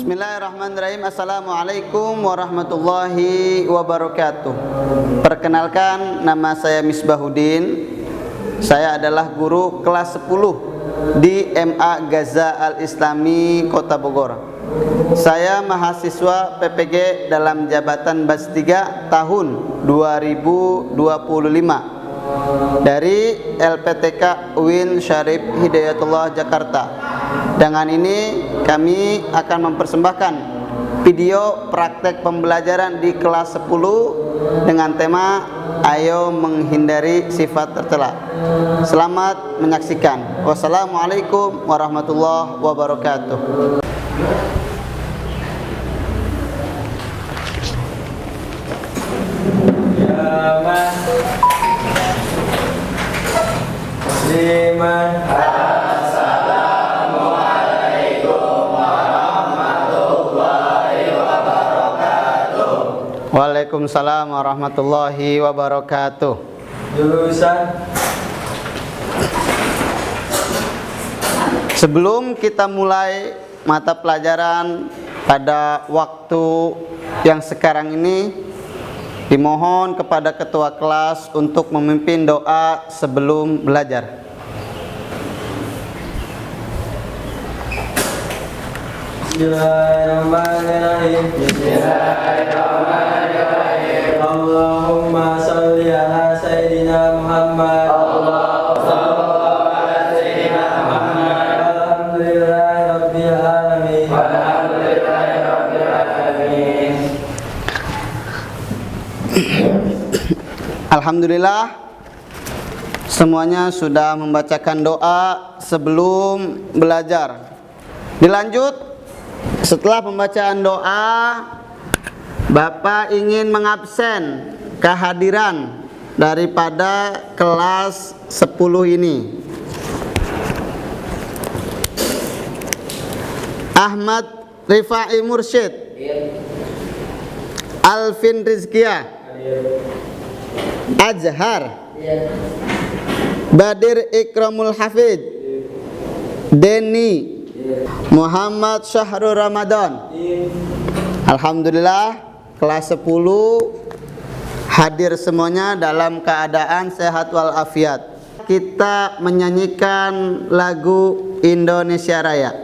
Bismillahirrahmanirrahim. Assalamualaikum warahmatullahi wabarakatuh. Perkenalkan, nama saya Misbahuddin. Saya adalah guru kelas 10 di MA Gaza Al-Islami Kota Bogor. Saya mahasiswa PPG dalam jabatan BAS 3 tahun 2025 dari LPTK UIN Syarif Hidayatullah Jakarta. Dengan ini kami akan mempersembahkan video praktek pembelajaran di kelas 10 dengan tema Ayo Menghindari Sifat Tercela. Selamat menyaksikan. Wassalamualaikum warahmatullahi wabarakatuh. Waalaikumsalam warahmatullahi wabarakatuh. Sebelum kita mulai mata pelajaran pada waktu yang sekarang ini, dimohon kepada ketua kelas untuk memimpin doa sebelum belajar. Bismillahirrahmanirrahim. Bismillahirrahmanirrahim. Allahumma salli ala Sayyidina Muhammad. Allahumma salli ala Sayyidina Muhammad. Alhamdulillahi Rabbil Alamin. Alhamdulillahi Rabbil Alamin. Alhamdulillah, semuanya sudah membacakan doa sebelum belajar. Dilanjut. Setelah pembacaan doa, Bapak ingin mengabsen kehadiran daripada kelas 10 ini. Ahmad Rifai Mursyid, Alvin Rizkia, Azhar, Badir Ikramul Hafid, Denny, Muhammad Syahrul Ramadan. Alhamdulillah, kelas 10 hadir semuanya dalam keadaan sehat walafiat. Kita menyanyikan lagu Indonesia Raya.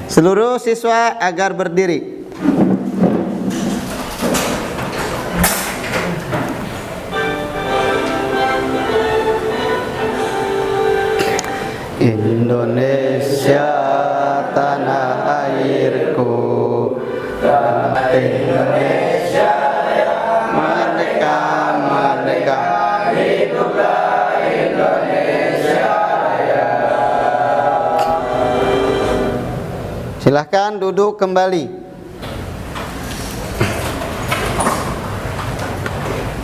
Seluruh siswa agar berdiri. Indonesia tanah airku, tanah Indonesia yang merdeka, merdeka, hiduplah Indonesia Raya. Silahkan duduk kembali.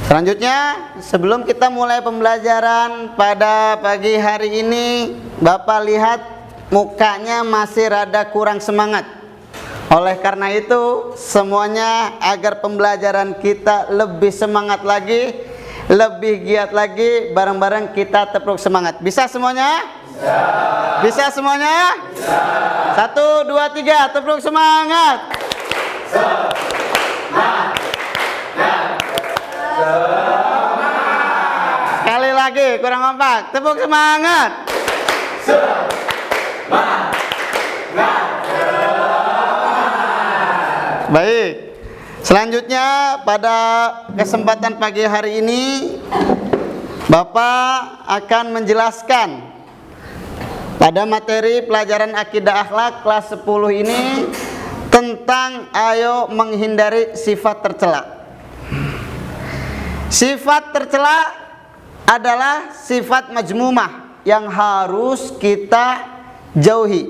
Selanjutnya, sebelum kita mulai pembelajaran pada pagi hari ini, Bapak lihat mukanya masih rada kurang semangat. Oleh karena itu, semuanya agar pembelajaran kita lebih semangat lagi, lebih giat lagi, bareng-bareng kita tepuk semangat. Bisa semuanya? Bisa. Bisa semuanya? Bisa. 1, 2, 3, tepuk semangat. Semangat. Sekali lagi, kurang kompak. Tepuk semangat. Semangat. Baik. Selanjutnya pada kesempatan pagi hari ini, Bapak akan menjelaskan pada materi pelajaran akidah akhlak kelas 10 ini tentang ayo menghindari sifat tercela. Sifat tercela adalah sifat majmumah yang harus kita jauhi.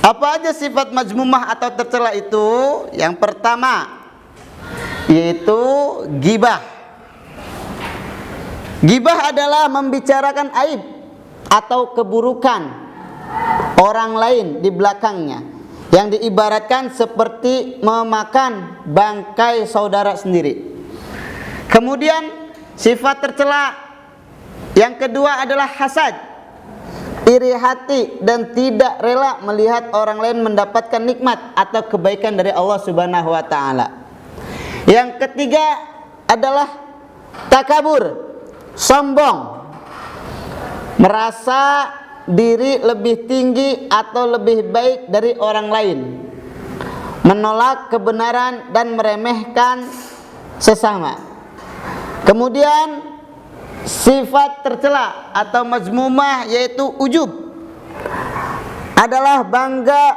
Apa aja sifat majmumah atau tercela itu? Yang pertama yaitu ghibah. Ghibah adalah membicarakan aib atau keburukan orang lain di belakangnya, yang diibaratkan seperti memakan bangkai saudara sendiri. Kemudian sifat tercela yang kedua adalah hasad. iri hati dan tidak rela melihat orang lain mendapatkan nikmat atau kebaikan dari Allah Subhanahu wa taala. Yang ketiga adalah takabur, sombong, merasa diri lebih tinggi atau lebih baik dari orang lain, menolak kebenaran dan meremehkan sesama. Kemudian sifat tercela atau mazmumah yaitu ujub, adalah bangga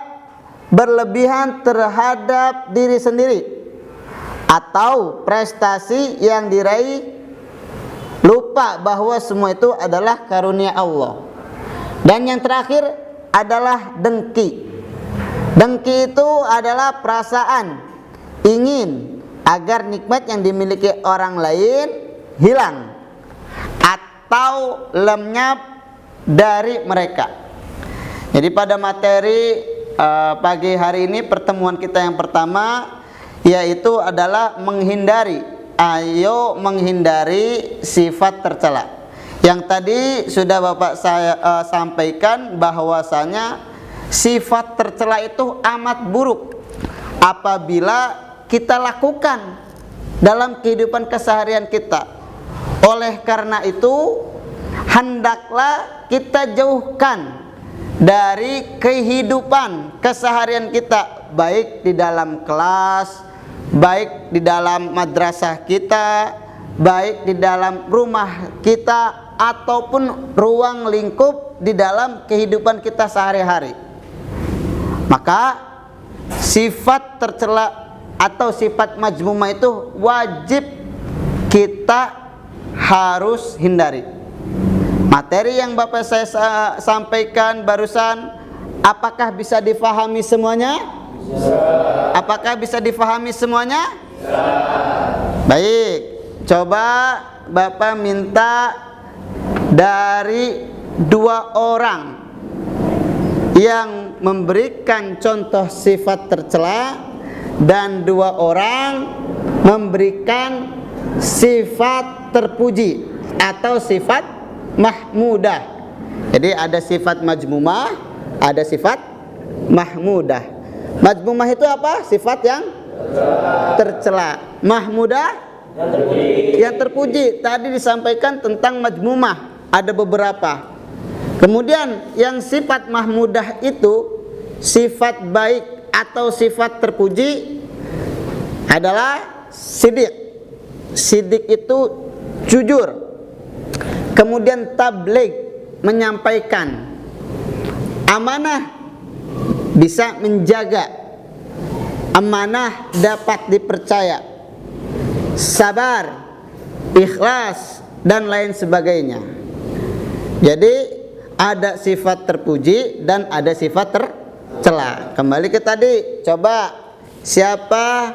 berlebihan terhadap diri sendiri atau prestasi yang diraih, lupa bahwa semua itu adalah karunia Allah. Dan yang terakhir adalah dengki. Dengki itu adalah perasaan ingin agar nikmat yang dimiliki orang lain hilang atau lenyap dari mereka. Jadi pada materi pagi hari ini, pertemuan kita yang pertama yaitu adalah menghindari sifat tercela. Yang tadi sudah Bapak saya sampaikan bahwasanya sifat tercela itu amat buruk apabila kita lakukan dalam kehidupan keseharian kita. Oleh karena itu, hendaklah kita jauhkan dari kehidupan keseharian kita, baik di dalam kelas, baik di dalam madrasah kita, baik di dalam rumah kita, ataupun ruang lingkup di dalam kehidupan kita sehari-hari. Maka sifat tercela atau sifat majmumah itu wajib kita harus hindari. Materi yang Bapak saya sampaikan barusan, apakah bisa difahami semuanya? Apakah bisa difahami semuanya? Baik, coba Bapak minta dari 2 orang yang memberikan contoh sifat tercela dan 2 orang memberikan sifat terpuji atau sifat mahmudah. Jadi ada sifat majmumah, ada sifat mahmudah. Majmumah itu apa? Sifat yang tercela. Mahmudah yang terpuji. Tadi disampaikan tentang majmumah, ada beberapa. Kemudian yang sifat mahmudah itu sifat baik atau sifat terpuji adalah sidik. Sidik itu jujur. Kemudian tabligh, menyampaikan. Amanah, bisa menjaga. Amanah dapat dipercaya. Sabar, ikhlas, dan lain sebagainya. Jadi ada sifat terpuji dan ada sifat tercela. Kembali ke tadi, coba siapa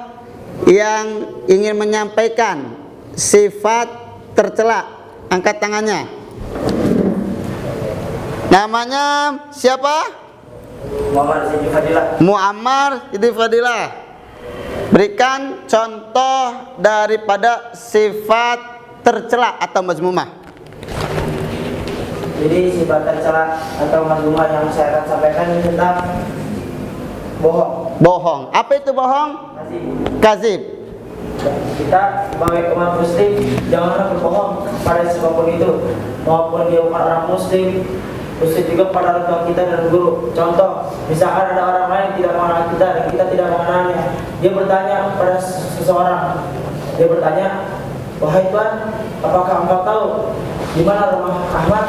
yang ingin menyampaikan sifat tercela? Angkat tangannya. Namanya siapa? Muammar Siti Fadilah. Muammar Siti Fadilah. Berikan contoh daripada sifat tercela atau mazmumah. Jadi sifat tercela atau mazmumah yang saya akan sampaikan ini tentang bohong. Bohong. Apa itu bohong? Kazib. Kita sebagai umat muslim janganlah berbohong pada siapapun itu, maupun dia orang muslim juga pada orang tua kita dan guru. Contoh, misalkan ada orang lain tidak mengenal kita dan kita tidak mengenalnya, dia bertanya pada seseorang, dia bertanya, wahai Tuhan, apakah engkau tahu di mana rumah Ahmad?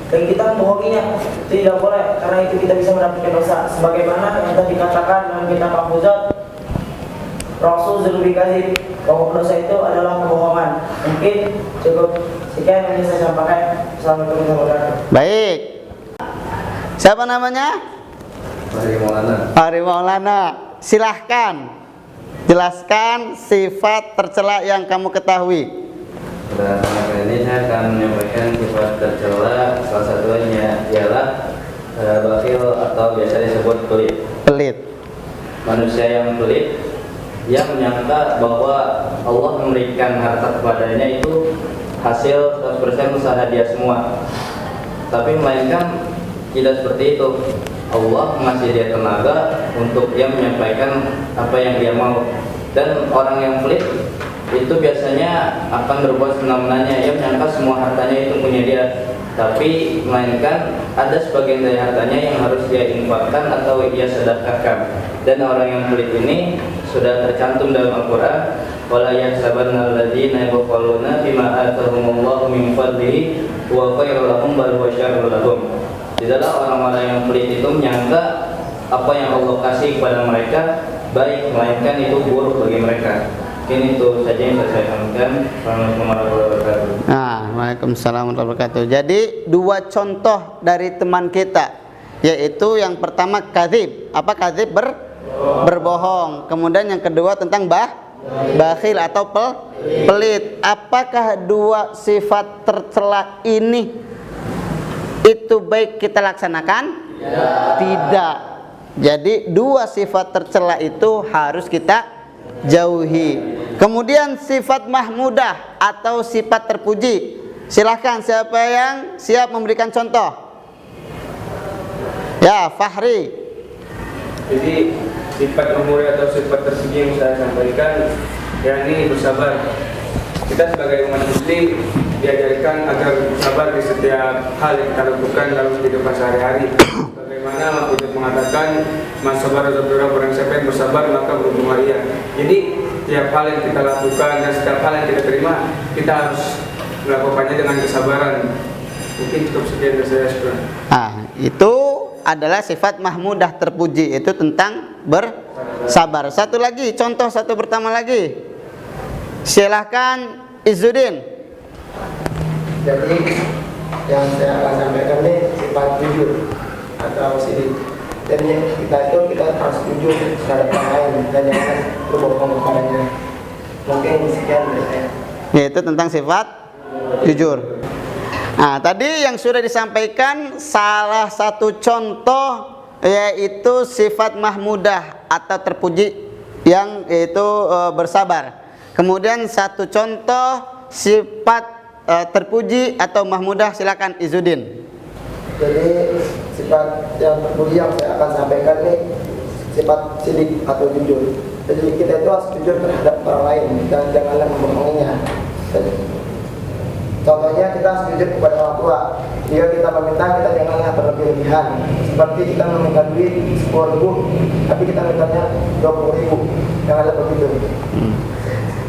Dan kita membohonginya, tidak boleh, karena itu kita bisa mendapatkan dosa. Sebagaimana yang tadi dikatakan dalam kitab Al-Muzad, Rasul Zulbi Kazib, bahwa dosa itu adalah kebohongan. Mungkin cukup sekian yang bisa saya sampaikan. Assalamualaikum warahmatullahi wabarakatuh. Baik. Siapa namanya? Hari Maulana. Hari Maulana. Silahkan jelaskan sifat tercela yang kamu ketahui. Pada kesempatan ini saya akan menyampaikan sifat tercela. Salah satunya ialah bakhil atau biasa disebut pelit. Pelit. Manusia yang pelit, yang menyangka bahwa Allah memberikan harta kepadanya itu hasil 100% usaha dia semua, tapi melainkan tidak seperti itu. Allah ngasih dia tenaga untuk dia menyampaikan apa yang dia mau. Dan orang yang pelit itu biasanya akan berbuat semena-menanya, ia menyangka semua hartanya itu punya dia, tapi melainkan ada sebagian dari hartanya yang harus dia infakkan atau ia sedekahkan. Dan orang yang pelit ini sudah tercantum dalam Al-Quran, wala yahsabanna alladzina yabkhaluna bima atahumullahu min fadlihi wa khairul lahum bal huwa syarrul lahum. Tidaklah orang-orang yang pelit itu menyangka apa yang Allah kasih kepada mereka baik, melainkan itu buruk bagi mereka. Mungkin itu saja yang saya sampaikan. Assalamualaikum warahmatullahi wabarakatuh. Nah, waalaikumsalam warahmatullahi wabarakatuh. Jadi dua contoh dari teman kita, yaitu yang pertama kadzib. Apa kadzib? Berbohong. Kemudian yang kedua tentang bakhil atau pelit. Apakah dua sifat tercela ini itu baik kita laksanakan? Tidak. Jadi dua sifat tercela itu harus kita jauhi. Kemudian sifat mahmudah atau sifat terpuji. Silahkan, siapa yang siap memberikan contoh? Ya, Fahri. Jadi sifat mahmudah atau sifat terpuji yang saya sampaikan, yakni bersabar. Kita sebagai umat muslim diajarkan agar bersabar di setiap hal yang kita lakukan dalam kehidupan sehari-hari. Bagaimana Buddha mengatakan, "Man sabara sabara, barang siapa yang bersabar maka beruntung ia." Jadi setiap hal yang kita lakukan dan setiap hal yang kita terima, kita harus melakukannya dengan kesabaran. Mungkin cukup sekian dari saya, syukur. Itu adalah sifat mahmudah terpuji, itu tentang bersabar. Satu lagi, contoh satu pertama lagi. Silahkan Izzuddin. Jadi yang saya akan sampaikan ini sifat jujur atau sidik. Jadi kita harus jujur terhadap orang lain dan jangan berbohong kepadanya. Mungkin sekian dari saya. Yaitu tentang sifat jujur. Nah, tadi yang sudah disampaikan salah satu contoh yaitu sifat mahmudah atau terpuji yang yaitu bersabar. Kemudian satu contoh sifat terpuji atau mahmudah, silakan Izzuddin. Jadi sifat yang terpuji yang saya akan sampaikan ini sifat sidik atau jujur. Jadi kita itu harus jujur terhadap orang lain dan janganlah membohonginya. Contohnya kita harus jujur kepada orang tua. Jika kita meminta, kita janganlah berlebihan. Seperti kita meminta duit 10.000, tapi kita mintanya 20.000. Janganlah begitu.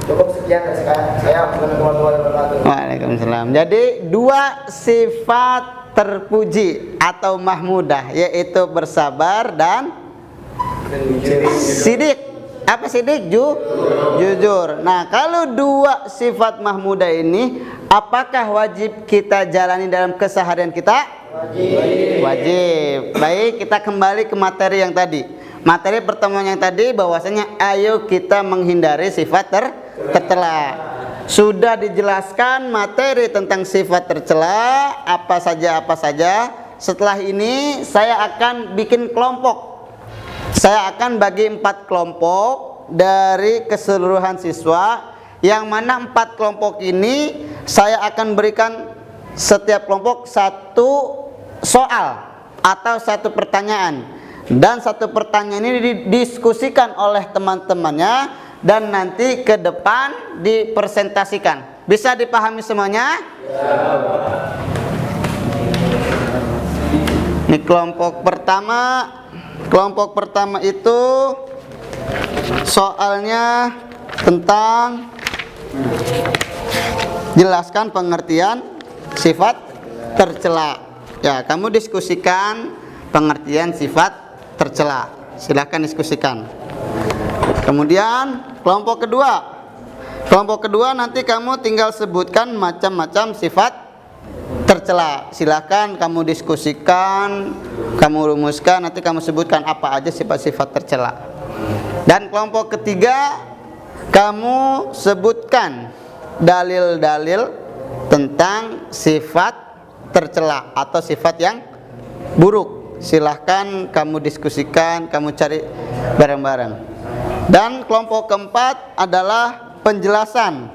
Cukup sekian dari saya. Assalamualaikum warahmatullahi wabarakatuh. Waalaikumsalam. Jadi dua sifat terpuji atau mahmudah, yaitu bersabar dan sidik. Apa sidik? Jujur. Nah, kalau dua sifat mahmudah ini, apakah wajib kita jalani dalam keseharian kita? Wajib. Baik, kita kembali ke materi yang tadi. Materi pertemuan yang tadi bahwasanya ayo kita menghindari sifat tercela. Sudah dijelaskan materi tentang sifat tercela apa saja. Setelah ini saya akan bikin kelompok. Saya akan bagi 4 kelompok dari keseluruhan siswa, yang mana 4 kelompok ini saya akan berikan setiap kelompok satu soal atau satu pertanyaan, dan satu pertanyaan ini didiskusikan oleh teman-temannya dan nanti ke depan dipresentasikan. Bisa dipahami semuanya? Ini kelompok pertama. Kelompok pertama itu soalnya tentang jelaskan pengertian sifat tercela. Ya, kamu diskusikan pengertian sifat tercela. Silahkan diskusikan. Kemudian kelompok kedua. Kelompok kedua nanti kamu tinggal sebutkan macam-macam sifat tercela. Silahkan kamu diskusikan, kamu rumuskan, nanti kamu sebutkan apa aja sifat-sifat tercela. Dan kelompok ketiga, kamu sebutkan dalil-dalil tentang sifat tercela atau sifat yang buruk. Silahkan kamu diskusikan, kamu cari bareng-bareng. Dan kelompok keempat adalah penjelasan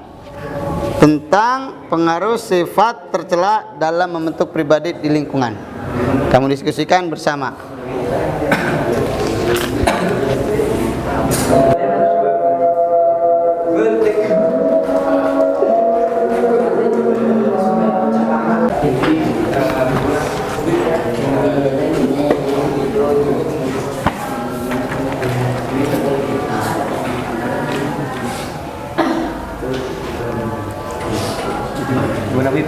tentang pengaruh sifat tercela dalam membentuk pribadi di lingkungan. Kamu diskusikan bersama. Gimana, Bib?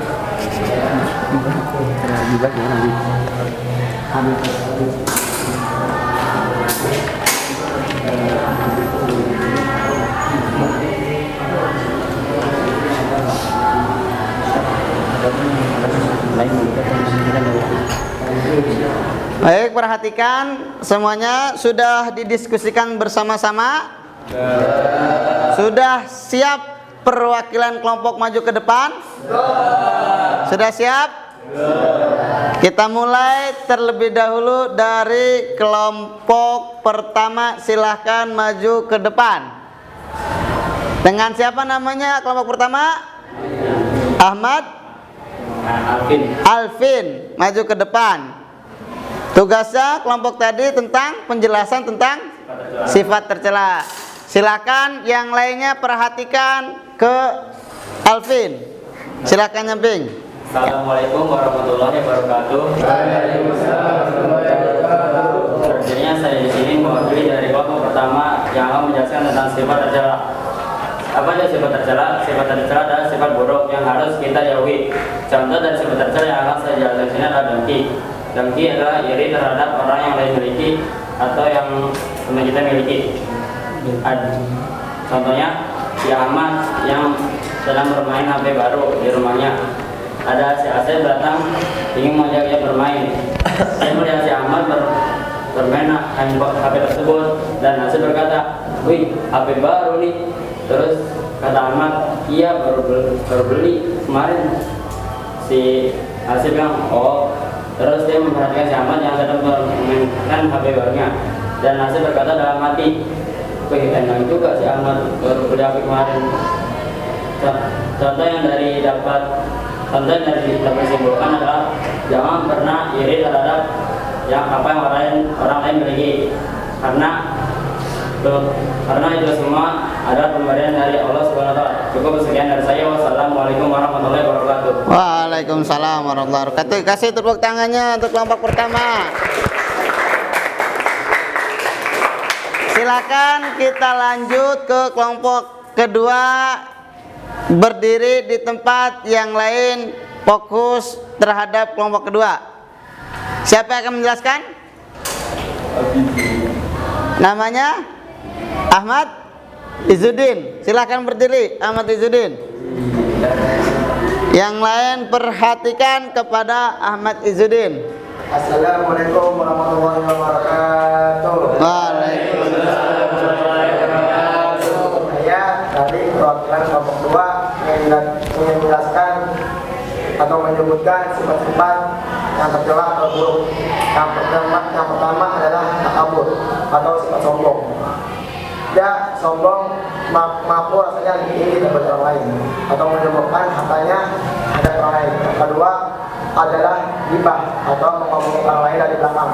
Baik, perhatikan semuanya sudah didiskusikan bersama-sama. Sudah siap perwakilan kelompok maju ke depan? Sudah siap? Kita mulai terlebih dahulu dari kelompok pertama, silahkan maju ke depan. Dengan siapa namanya kelompok pertama? Ahmad Alvin, maju ke depan. Tugasnya kelompok tadi tentang penjelasan tentang sifat tercela. Silakan yang lainnya perhatikan ke Alvin. Silakan nyamping. Assalamualaikum warahmatullahi wabarakatuh. Selanjutnya saya di sini mewakili dari kelompok pertama yang akan menjelaskan tentang sifat tercela. Apa itu sifat tercela? Sifat tercela adalah sifat buruk yang harus kita jauhi. Contoh dari sifat tercela yang akan saya jelaskan di sini adalah dengki. Dengki adalah iri terhadap orang yang lain miliki atau yang teman kita miliki. Contohnya si Ahmad yang sedang bermain HP baru di rumahnya. Ada si Asep datang ingin mengajak dia bermain. Saya melihat si Ahmad bermain HP tersebut dan Asep berkata, "Wih, HP baru nih." Terus kata Ahmad, "Iya, baru beli kemarin." Si Asep bilang, "Oh." Terus dia memperhatikan si Ahmad yang sedang memainkan HP barunya. Dan Asep berkata dalam hati, "Wih, enak juga si Ahmad baru beli HP kemarin." Contoh yang dapat disimpulkan adalah jangan pernah iri terhadap apa yang orang lain miliki, karena itu semua adalah pemberian dari Allah Subhanahu wa taala. Cukup sekian dari saya. Wassalamualaikum warahmatullahi wabarakatuh. Waalaikumsalam warahmatullahi wabarakatuh. Kasih tepuk tangannya untuk kelompok pertama. Silakan kita lanjut ke kelompok kedua. Berdiri di tempat yang lain, fokus terhadap kelompok kedua. Siapa yang akan menjelaskan? Namanya Ahmad Izzuddin. Silakan berdiri, Ahmad Izzuddin. Yang lain perhatikan kepada Ahmad Izzuddin. Assalamualaikum warahmatullahi wabarakatuh. Waalaikumsalam. Saya dari perwakilan kelompok 2 ingin menjelaskan atau menyebutkan sifat-sifat yang tercela atau buruk. Yang pertama adalah takabur atau sifat sombong. Dia sombong mampu rasanya lebih tinggi daripada orang lain atau menyebabkan hartanya ada orang lain. Yang kedua adalah ghibah atau mengomongin orang lain dari belakang.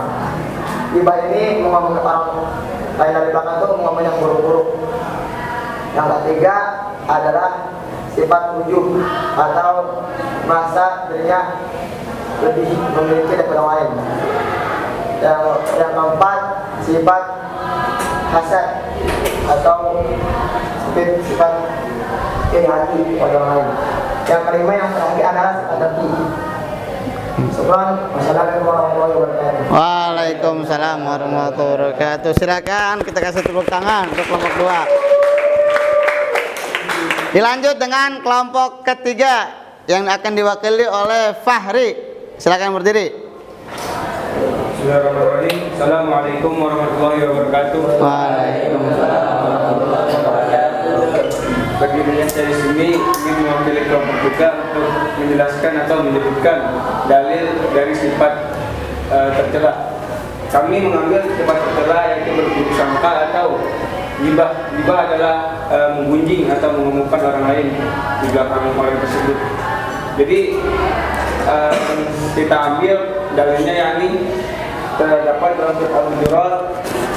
Ghibah ini mengomongin orang lain dari belakang itu mengomongin yang buruk-buruk. Yang ketiga adalah sifat ujub atau merasa dirinya lebih memiliki daripada orang lain. Yang keempat sifat hasad atau sifat iri hati pada orang lain. Yang kelima yang terakhir adalah sifat dengki. Wassalamualaikum warahmatullahi wabarakatuh. Waalaikumsalam warahmatullahi wabarakatuh. Silakan kita kasih tepuk tangan untuk kelompok 2. Dilanjut dengan kelompok ketiga yang akan diwakili oleh Fahri. Silakan berdiri. Bismillahirrahmanirrahim. Assalamualaikum warahmatullahi wabarakatuh. Waalaikumsalam warahmatullahi wabarakatuh. Berdirinya saya di sini ingin mewakili kelompok juga untuk menjelaskan atau menyebutkan dalil dari sifat tercela. Kami mengambil sifat tercela yaitu berburuk sangka atau ghibah. Ghibah adalah menggunjing atau mengumumkan orang lain di belakang orang tersebut. Jadi kita ambil dalilnya yakni terdapat dalam surat Al-Hujurat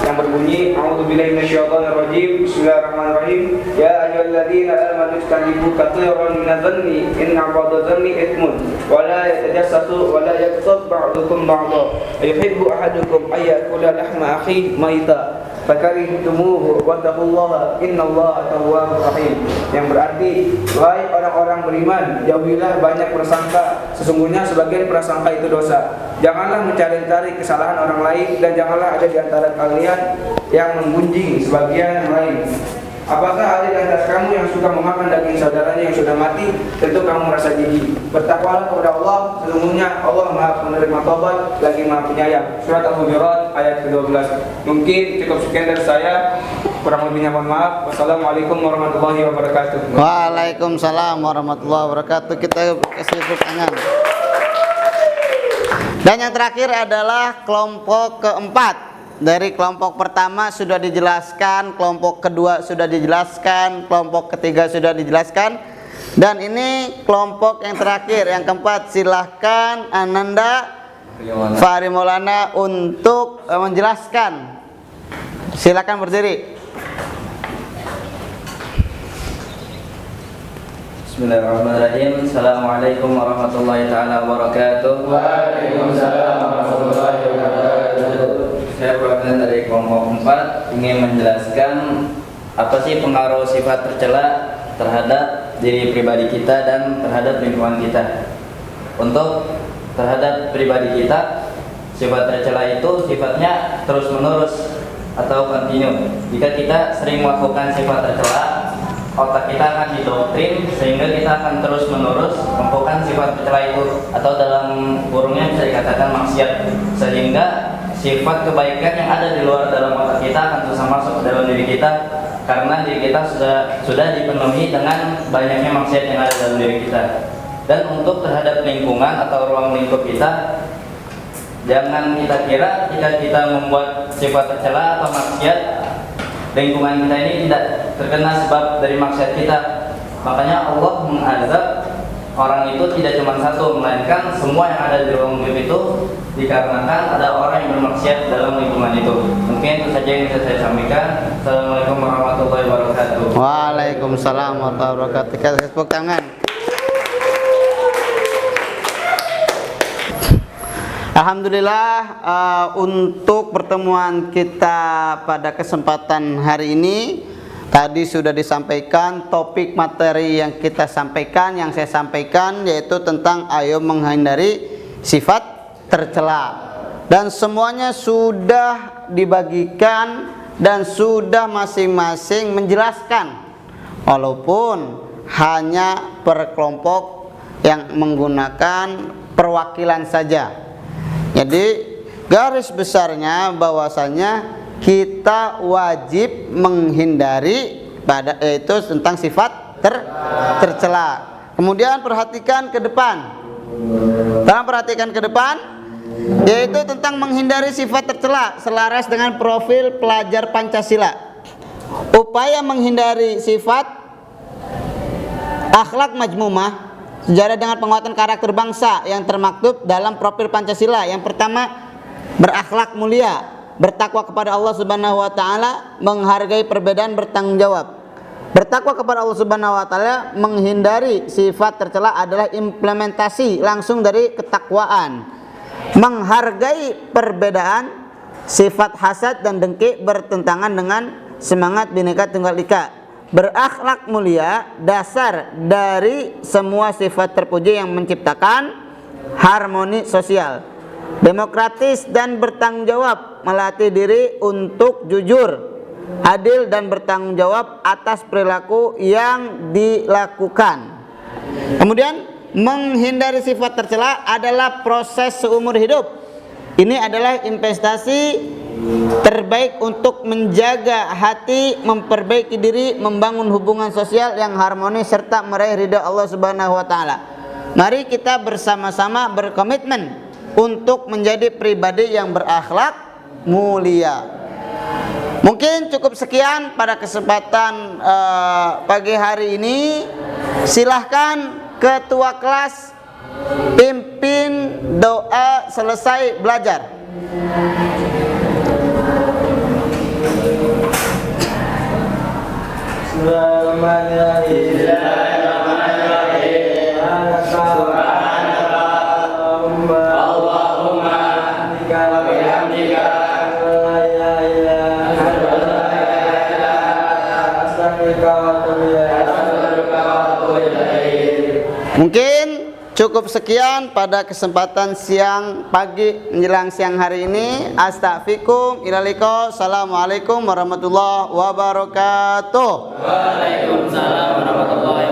yang berbunyi A'udzubillahi minasyaitonirrajim. Bismillahirrahmanirrahim. Ya ayyuhalladzina amanu ijtanibu katsiran minadh-dhanni inna ba'dadh-dhanni itsmun wa la yatajassasu wa la yaghtab ba'dukum ba'dha ayuhibbu ahadukum ayyakula lahma akhihi maita fakarihtumuhu wattaqullaha innallaha tawwabur rahim. Yang berarti, wahai orang-orang beriman, jauhilah banyak prasangka, sesungguhnya sebagian prasangka itu dosa. Janganlah mencari-cari kesalahan orang lain, dan janganlah ada di antara kalian yang menggunjing sebagian yang lain. Apakah ada di antara kamu yang suka memakan daging saudaranya yang sudah mati? Tentu kamu merasa jijik. Bertakwalah kepada Allah, sesungguhnya Allah Maha Penerima Taubat lagi Maha Penyayang. Surat Al-Hujurat ayat ke-12. Mungkin cukup sekian dari saya. Kurang lebihnya mohon maaf. Wassalamualaikum warahmatullahi wabarakatuh. Waalaikumsalam warahmatullahi wabarakatuh. Kita kasih tepuk tangan. Dan yang terakhir adalah kelompok keempat. Dari kelompok pertama sudah dijelaskan, kelompok kedua sudah dijelaskan, kelompok ketiga sudah dijelaskan, dan ini kelompok yang terakhir, yang keempat. Silahkan Ananda Fahri Maulana untuk menjelaskan. Silakan berdiri. Bismillahirrahmanirrahim. Assalamualaikum warahmatullahi taala wabarakatuh. Waalaikumsalam warahmatullahi wabarakatuh. Saya perwakilan dari kelompok 4 ingin menjelaskan apa sih pengaruh sifat tercela terhadap diri pribadi kita dan terhadap lingkungan kita. Untuk terhadap pribadi kita, sifat tercela itu sifatnya terus menerus atau kontinu. Jika kita sering melakukan sifat tercela, otak kita akan didoktrin sehingga kita akan terus menerus melakukan sifat tercela itu, atau dalam kurungnya bisa dikatakan maksiat, sehingga sifat kebaikan yang ada di luar dalam otak kita akan susah masuk ke dalam diri kita, karena diri kita sudah dipenuhi dengan banyaknya maksiat yang ada dalam diri kita. Dan untuk terhadap lingkungan atau ruang lingkup kita, jangan kita kira jika kita membuat sifat tercela atau maksiat, lingkungan kita ini tidak terkena sebab dari maksiat kita. Makanya Allah mengazab orang itu tidak cuma satu, melainkan semua yang ada di ruang lingkup itu, dikarenakan ada orang yang bermaksiat dalam lingkungan itu. Mungkin itu saja yang bisa saya sampaikan. Assalamualaikum warahmatullahi wabarakatuh. Waalaikumsalam warahmatullahi wabarakatuh. Kita tepuk tangan. Alhamdulillah, untuk pertemuan kita pada kesempatan hari ini tadi sudah disampaikan topik materi yang kita sampaikan, yang saya sampaikan yaitu tentang ayo menghindari sifat tercela, dan semuanya sudah dibagikan dan sudah masing-masing menjelaskan, walaupun hanya per kelompok yang menggunakan perwakilan saja. Jadi garis besarnya bahwasanya kita wajib menghindari yaitu tentang sifat tercela. Kemudian perhatikan ke depan. Dalam perhatikan ke depan yaitu tentang menghindari sifat tercela selaras dengan profil pelajar Pancasila. Upaya menghindari sifat akhlak majmumah sejalan dengan penguatan karakter bangsa yang termaktub dalam profil Pancasila. Yang pertama, berakhlak mulia, bertakwa kepada Allah Subhanahu wa taala, menghargai perbedaan, bertanggung jawab. Bertakwa kepada Allah Subhanahu wa taala, menghindari sifat tercela adalah implementasi langsung dari ketakwaan. Menghargai perbedaan, sifat hasad dan dengki bertentangan dengan semangat Bhinneka Tunggal Ika. Berakhlak mulia, dasar dari semua sifat terpuji yang menciptakan harmoni sosial. Demokratis dan bertanggung jawab, melatih diri untuk jujur, adil dan bertanggung jawab atas perilaku yang dilakukan. Kemudian menghindari sifat tercela adalah proses seumur hidup. Ini adalah investasi terbaik untuk menjaga hati, memperbaiki diri, membangun hubungan sosial yang harmonis serta meraih ridha Allah Subhanahu wa taala. Mari kita bersama-sama berkomitmen untuk menjadi pribadi yang berakhlak mulia. Mungkin cukup sekian pada kesempatan pagi hari ini. Silahkan ketua kelas pimpin doa selesai belajar. Mungkin cukup sekian pada kesempatan siang pagi menjelang siang hari ini. Astaghfirukum ilaliko. Assalamualaikum warahmatullahi wabarakatuh. Waalaikumsalam warahmatullahi wabarakatuh.